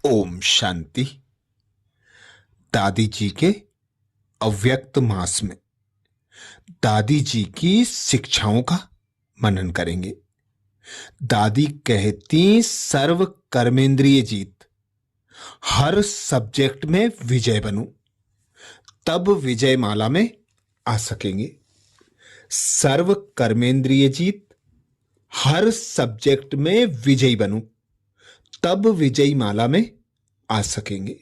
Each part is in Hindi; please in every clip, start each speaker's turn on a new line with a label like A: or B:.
A: ओम शांति। दादी जी के अव्यक्त मास में दादी जी की शिक्षाओं का मनन करेंगे। दादी कहती सर्व कर्मेंद्रिय जीत, हर सब्जेक्ट में विजय बनूं, तब विजय माला में आ सकेंगे। सर्व कर्मेंद्रिय जीत, हर सब्जेक्ट में विजयी बनूं, तब विजयी माला में आ सकेंगे।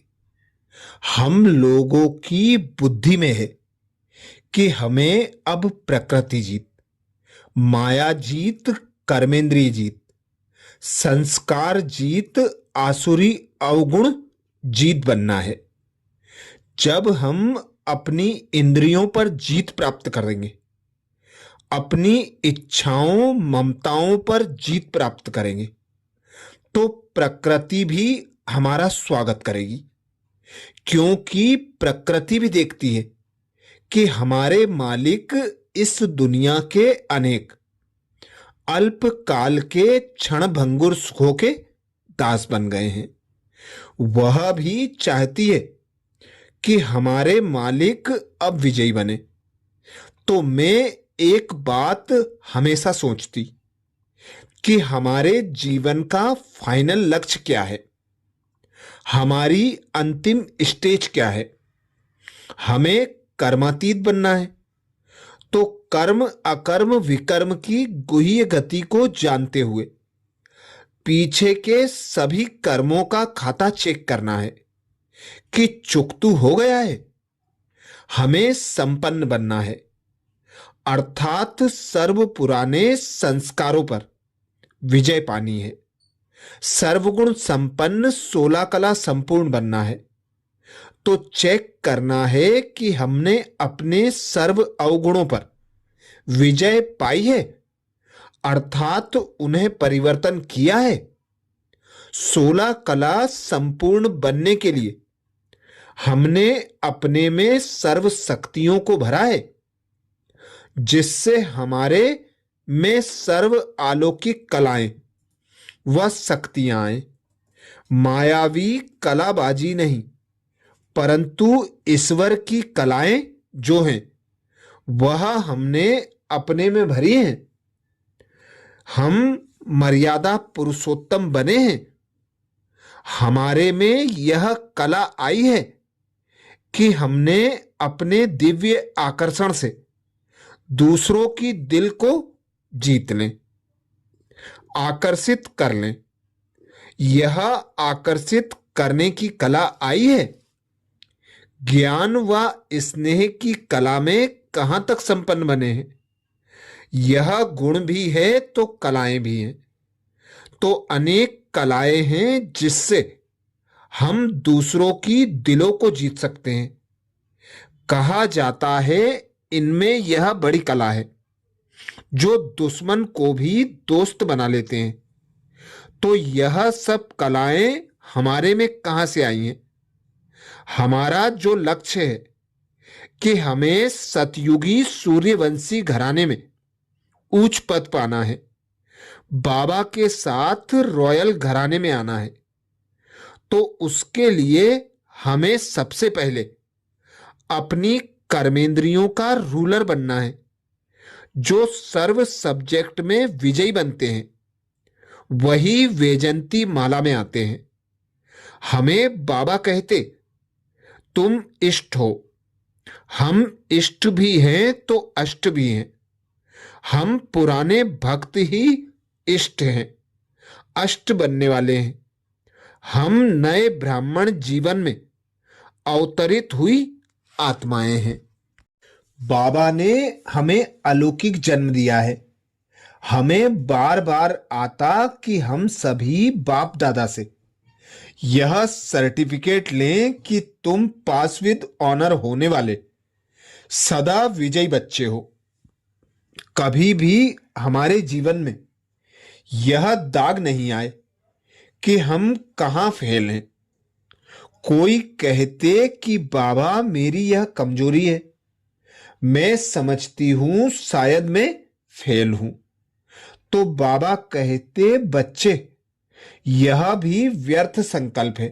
A: हम लोगों की बुद्धि में है कि हमें अब प्रकृति जीत, माया जीत, कर्मेंद्रिय जीत, संस्कार जीत, आसुरी अवगुण जीत बनना है। जब हम अपनी इंद्रियों पर जीत प्राप्त करेंगे, अपनी इच्छाओं ममताओं पर जीत प्राप्त करेंगे, तो प्रकृति भी हमारा स्वागत करेगी, क्योंकि प्रकृति भी देखती है कि हमारे मालिक इस दुनिया के अनेक अल्पकाल के क्षणभंगुर सुखों के दास बन गए हैं। वह भी चाहती है कि हमारे मालिक अब विजयी बने। तो मैं एक बात हमेशा सोचती कि हमारे जीवन का फाइनल लक्ष्य क्या है, हमारी अंतिम स्टेज क्या है। हमें कर्मातीत बनना है, तो कर्म अकर्म विकर्म की गुह्य गति को जानते हुए पीछे के सभी कर्मों का खाता चेक करना है कि चुकतू हो गया है। हमें संपन्न बनना है, अर्थात सर्व पुराने संस्कारों पर विजय पानी है। सर्वगुण संपन्न 16 कला संपूर्ण बनना है। तो चेक करना है कि हमने अपने सर्व अवगुणों पर विजय पाई है, अर्थात उन्हें परिवर्तन किया है। 16 कला संपूर्ण बनने के लिए हमने अपने में सर्व शक्तियों को भरा है, जिससे हमारे में सर्व अलौकिक कलाएं व शक्तियां आए। मायावी कलाबाजी नहीं, परंतु ईश्वर की कलाएं जो हैं वह हमने अपने में भरी हैं। हम मर्यादा पुरुषोत्तम बने हैं। हमारे में यह कला आई है कि हमने अपने दिव्य आकर्षण से दूसरों की दिल को जीत लें, आकर्षित कर लें। यह आकर्षित करने की कला आई है। ज्ञान व स्नेह की कला में कहां तक संपन्न बने हैं। यह गुण भी है तो कलाएं भी हैं। तो अनेक कलाएं हैं जिससे हम दूसरों की दिलों को जीत सकते हैं। कहा जाता है इनमें यह बड़ी कला है जो दुश्मन को भी दोस्त बना लेते हैं। तो यह सब कलाएं हमारे में कहां से आई हैं? हमारा जो लक्ष्य है कि हमें सतयुगी सूर्यवंशी घराने में उच्च पद पाना है, बाबा के साथ रॉयल घराने में आना है, तो उसके लिए हमें सबसे पहले अपनी कर्मेंद्रियों का रूलर बनना है। जो सर्व सब्जेक्ट में विजयी बनते हैं वही वैजंती माला में आते हैं। हमें बाबा कहते तुम इष्ट हो। हम इष्ट भी हैं तो अष्ट भी हैं। हम पुराने भक्त ही इष्ट हैं, अष्ट बनने वाले हैं। हम नए ब्राह्मण जीवन में अवतरित हुई आत्माएं हैं। बाबा ने हमें अलौकिक जन्म दिया है। हमें बार बार आता कि हम सभी बाप दादा से यह सर्टिफिकेट लें कि तुम पास विद ऑनर होने वाले सदा विजयी बच्चे हो। कभी भी हमारे जीवन में यह दाग नहीं आए कि हम कहां फेल हैं। कोई कहते कि बाबा मेरी यह कमजोरी है, मैं समझती हूं शायद मैं फेल हूं। तो बाबा कहते बच्चे यह भी व्यर्थ संकल्प है।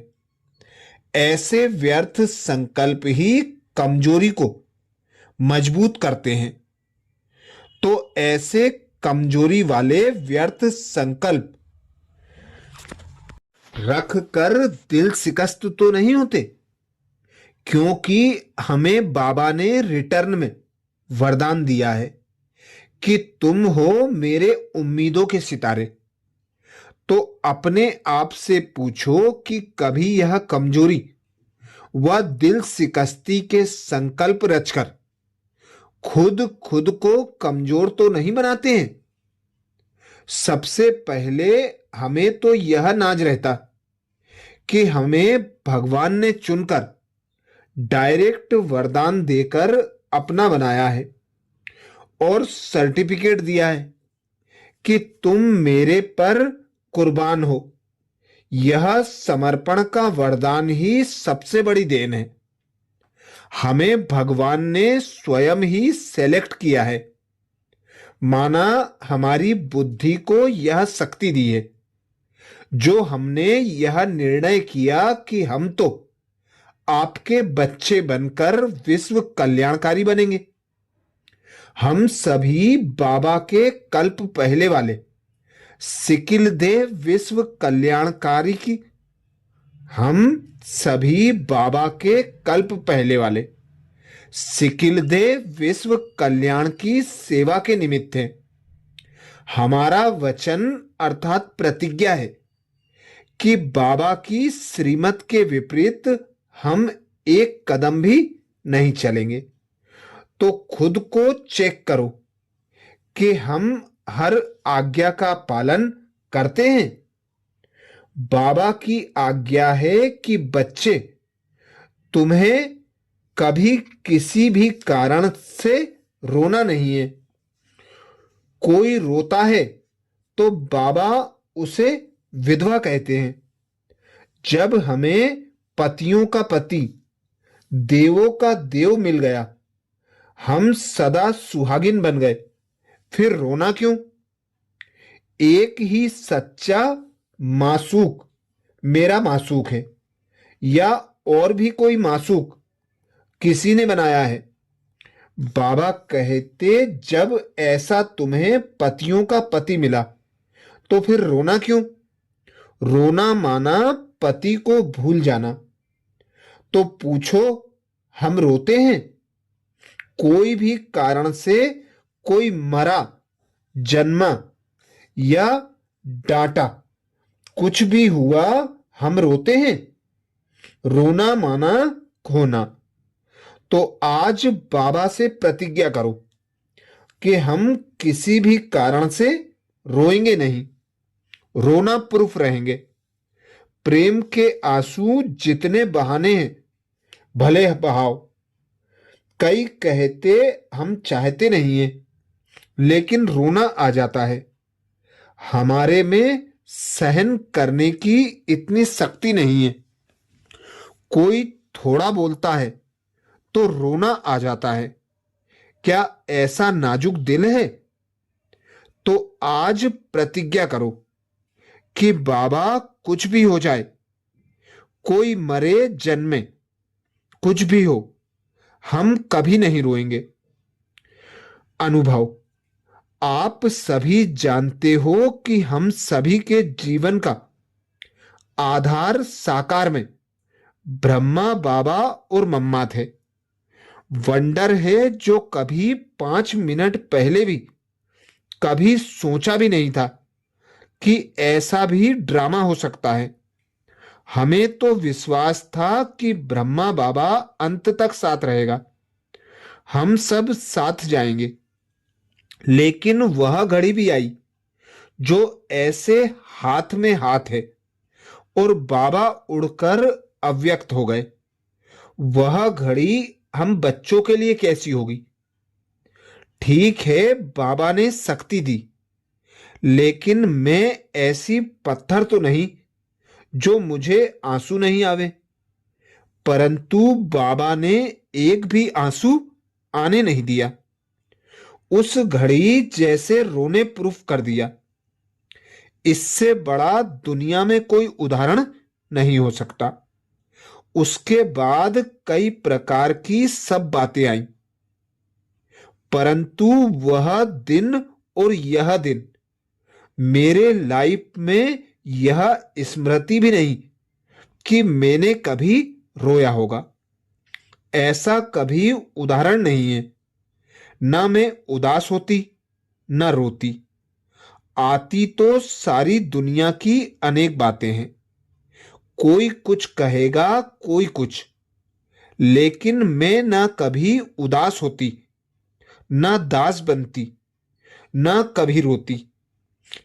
A: ऐसे व्यर्थ संकल्प ही कमजोरी को मजबूत करते हैं। तो ऐसे कमजोरी वाले व्यर्थ संकल्प रख कर दिल शिकस्त तो नहीं होते, क्योंकि हमें बाबा ने रिटर्न में वरदान दिया है कि तुम हो मेरे उम्मीदों के सितारे। तो अपने आप से पूछो कि कभी यह कमजोरी व दिल शिकस्ती के संकल्प रचकर खुद खुद को कमजोर तो नहीं बनाते हैं। सबसे पहले हमें तो यह नाज रहता कि हमें भगवान ने चुनकर डायरेक्ट वरदान देकर अपना बनाया है और सर्टिफिकेट दिया है कि तुम मेरे पर कुर्बान हो। यह समर्पण का वरदान ही सबसे बड़ी देन है। हमें भगवान ने स्वयं ही सेलेक्ट किया है, माना हमारी बुद्धि को यह शक्ति दी है, जो हमने यह निर्णय किया कि हम तो आपके बच्चे बनकर विश्व कल्याणकारी बनेंगे। हम सभी बाबा के कल्प पहले वाले सिकिल दे विश्व कल्याणकारी की हम सभी बाबा के कल्प पहले वाले सिकिल दे विश्व कल्याण की सेवा के निमित्त हैं। हमारा वचन अर्थात प्रतिज्ञा है कि बाबा की श्रीमत के विपरीत हम एक कदम भी नहीं चलेंगे। तो खुद को चेक करो कि हम हर आज्ञा का पालन करते हैं। बाबा की आज्ञा है कि बच्चे, तुम्हें कभी किसी भी कारण से रोना नहीं है। कोई रोता है तो बाबा उसे विधवा कहते हैं। जब हमें पतियों का पति, देवों का देव मिल गया, हम सदा सुहागिन बन गए, फिर रोना क्यों? एक ही सच्चा मासूक मेरा मासूक है, या और भी कोई मासूक किसी ने बनाया है। बाबा कहते, जब ऐसा तुम्हें पतियों का पति मिला तो फिर रोना क्यों? रोना माना पति को भूल जाना। तो पूछो, हम रोते हैं? कोई भी कारण से कोई मरा, जन्मा या डांटा, कुछ भी हुआ, हम रोते हैं? रोना माना खोना। तो आज बाबा से प्रतिज्ञा करो कि हम किसी भी कारण से रोएंगे नहीं, रोना प्रूफ रहेंगे। प्रेम के आंसू जितने बहाने हैं भले बहाओ। कई कहते हम चाहते नहीं हैं, लेकिन रोना आ जाता है। हमारे में सहन करने की इतनी शक्ति नहीं है। कोई थोड़ा बोलता है तो रोना आ जाता है। क्या ऐसा नाजुक दिल है? तो आज प्रतिज्ञा करो कि बाबा कुछ भी हो जाए, कोई मरे जन्मे, कुछ भी हो, हम कभी नहीं रोएंगे। अनुभव, आप सभी जानते हो कि हम सभी के जीवन का आधार साकार में ब्रह्मा बाबा और मम्मा थे। वंडर है जो कभी 5 मिनट पहले भी कभी सोचा भी नहीं था कि ऐसा भी ड्रामा हो सकता है। हमें तो विश्वास था कि ब्रह्मा बाबा अंत तक साथ रहेगा, हम सब साथ जाएंगे। लेकिन वह घड़ी भी आई जो ऐसे हाथ में हाथ है और बाबा उड़कर अव्यक्त हो गए। वह घड़ी हम बच्चों के लिए कैसी होगी? ठीक है, बाबा ने शक्ति दी, लेकिन मैं ऐसी पत्थर तो नहीं जो मुझे आंसू नहीं आवे। परंतु बाबा ने एक भी आंसू आने नहीं दिया। उस घड़ी जैसे रोने प्रूफ कर दिया। इससे बड़ा दुनिया में कोई उदाहरण नहीं हो सकता। उसके बाद कई प्रकार की सब बातें आई, परंतु वह दिन और यह दिन मेरे लाइफ में यह स्मृति भी नहीं कि मैंने कभी रोया होगा। ऐसा कभी उदाहरण नहीं है। ना मैं उदास होती, ना रोती। आती तो सारी दुनिया की अनेक बातें हैं। कोई कुछ कहेगा, कोई कुछ, लेकिन मैं ना कभी उदास होती, ना दास बनती, ना कभी रोती।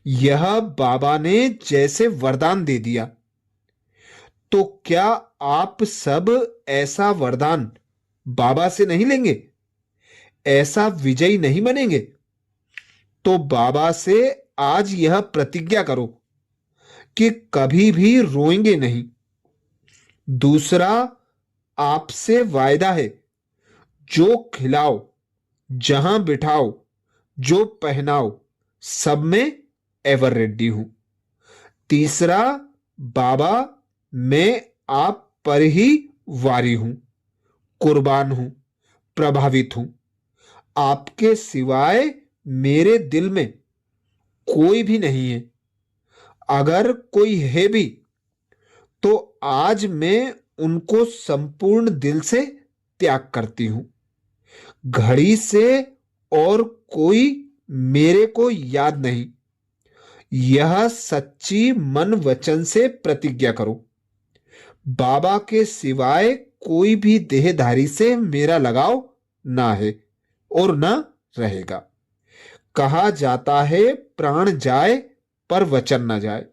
A: यह बाबा ने जैसे वरदान दे दिया, तो क्या आप सब ऐसा वरदान बाबा से नहीं लेंगे? ऐसा विजयी नहीं बनेंगे? तो बाबा से आज यह प्रतिज्ञा करो कि कभी भी रोएंगे नहीं। दूसरा, आपसे वायदा है, जो खिलाओ, जहां बिठाओ, जो पहनाओ, सब में एवर रेडी हूं। तीसरा, बाबा, मैं आप पर ही वारी हूं, कुर्बान हूं, प्रभावित हूं। आपके सिवाय मेरे दिल में कोई भी नहीं है। अगर कोई है भी, तो आज मैं उनको संपूर्ण दिल से त्याग करती हूं। घड़ी से और कोई मेरे को याद नहीं। यह सच्ची मन वचन से प्रतिज्ञा करो। बाबा के सिवाय कोई भी देहधारी से मेरा लगाव ना है और ना रहेगा। कहा जाता है, प्राण जाए पर वचन ना जाए।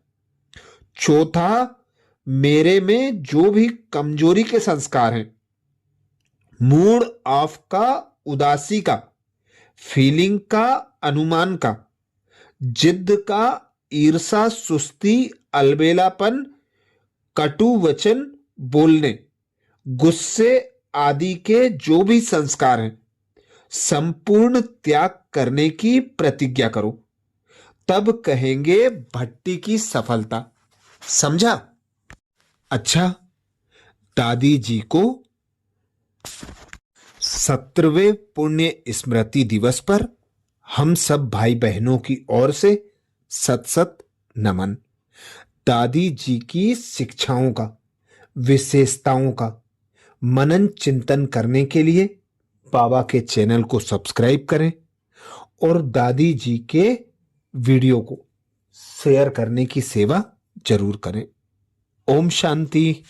A: चौथा, मेरे में जो भी कमजोरी के संस्कार हैं, मूड ऑफ का, उदासी का, फीलिंग का, अनुमान का, जिद का, ईर्षा, सुस्ती, अलबेलापन, कटु वचन बोलने, गुस्से आदि के जो भी संस्कार हैं, संपूर्ण त्याग करने की प्रतिज्ञा करो। तब कहेंगे भट्टी की सफलता। समझा? अच्छा, दादी जी को 17वें पुण्य स्मृति दिवस पर हम सब भाई बहनों की ओर से सत सत नमन। दादी जी की शिक्षाओं का, विशेषताओं का मनन चिंतन करने के लिए बाबा के चैनल को सब्सक्राइब करें और दादी जी के वीडियो को शेयर करने की सेवा जरूर करें। ओम शांति।